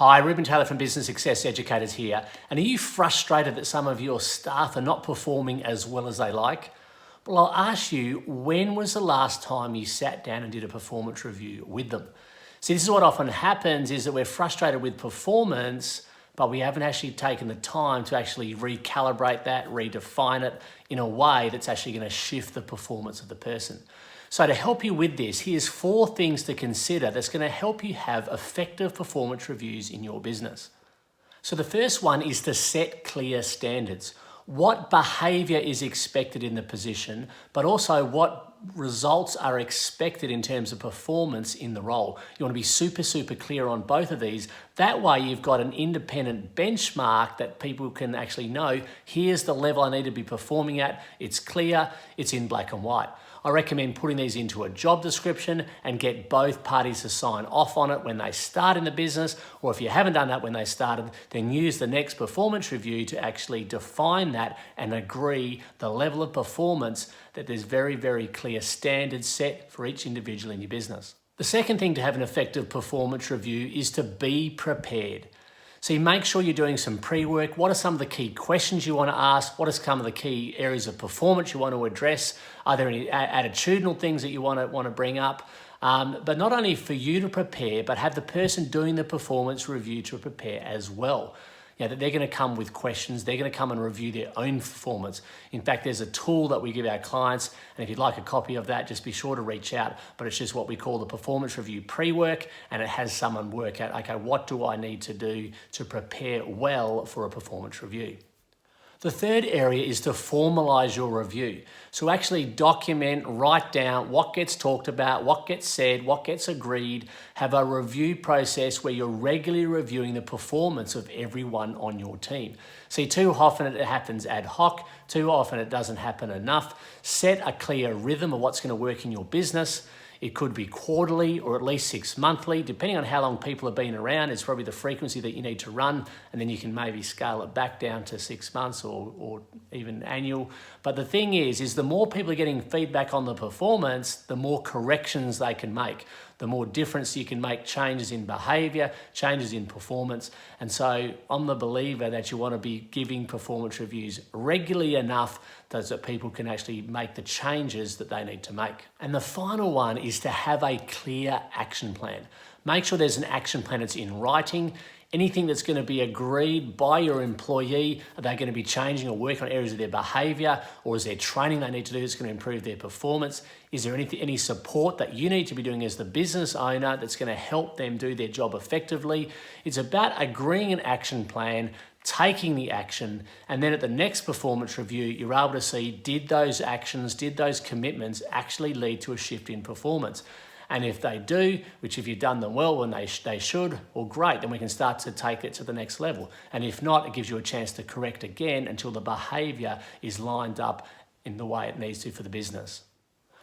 Hi, Ruben Taylor from Business Success Educators here. And are you frustrated that some of your staff are not performing as well as they like? Well, I'll ask you, when was the last time you sat down and did a performance review with them? See, this is what often happens is that we're frustrated with performance, but we haven't actually taken the time to actually recalibrate that, redefine it in a way that's actually going to shift the performance of the person. So to help you with this, here's 4 things to consider that's going to help you have effective performance reviews in your business. So the first one is to set clear standards. What behavior is expected in the position, but also what results are expected in terms of performance in the role. You want to be super clear on both of these. That way you've got an independent benchmark that people can actually know, here's the level I need to be performing at. It's clear, it's in black and white. I recommend putting these into a job description and get both parties to sign off on it when they start in the business, or if you haven't done that when they started, then use the next performance review to actually define that and agree the level of performance that there's very clear standards set for each individual in your business. The second thing to have an effective performance review is to be prepared. So you make sure you're doing some pre-work. What are some of the key questions you want to ask? What are some of the key areas of performance you want to address? Are there any attitudinal things that you want to bring up? But not only for you to prepare, but have the person doing the performance review to prepare as well. You know, that they're going to come with questions. They're going to come and review their own performance. In fact, there's a tool that we give our clients, and if you'd like a copy of that, just be sure to reach out. But it's just what we call the performance review pre-work, and it has someone work out, okay, what do I need to do to prepare well for a performance review? The third area is to formalize your review. So actually document, write down what gets talked about, what gets said, what gets agreed. Have a review process where you're regularly reviewing the performance of everyone on your team. See, too often it happens ad hoc, too often it doesn't happen enough. Set a clear rhythm of what's going to work in your business. It could be quarterly or at least 6 monthly, depending on how long people have been around. It's probably the frequency that you need to run, and then you can maybe scale it back down to 6 months or even annual. But the thing is the more people are getting feedback on the performance, the more corrections they can make, the more difference you can make, changes in behavior, changes in performance. And so I'm the believer that you want to be giving performance reviews regularly enough so that people can actually make the changes that they need to make. And the final one is to have a clear action plan. Make sure there's an action plan that's in writing. Anything that's going to be agreed by your employee, are they going to be changing or working on areas of their behavior, or is there training they need to do that's going to improve their performance? Is there any support that you need to be doing as the business owner that's going to help them do their job effectively? It's about agreeing an action plan, taking the action, and then at the next performance review, you're able to see, did those actions, did those commitments actually lead to a shift in performance? And if they do, which if you've done them well and they should, well, great, then we can start to take it to the next level. And if not, it gives you a chance to correct again until the behavior is lined up in the way it needs to for the business.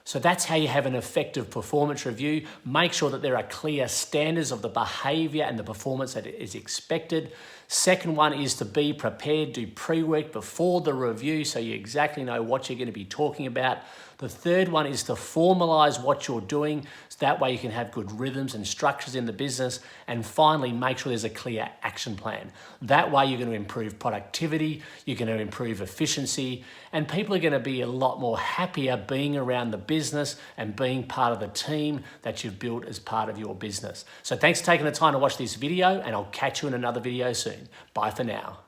So that's how you have an effective performance review. Make sure that there are clear standards of the behavior and the performance that is expected. Second one is to be prepared, do pre-work before the review so you exactly know what you're going to be talking about. The third one is to formalize what you're doing, so that way you can have good rhythms and structures in the business. And finally, make sure there's a clear action plan. That way you're going to improve productivity, you're going to improve efficiency, and people are going to be a lot more happier being around the business and being part of the team that you've built as part of your business. So thanks for taking the time to watch this video, and I'll catch you in another video soon. Bye for now.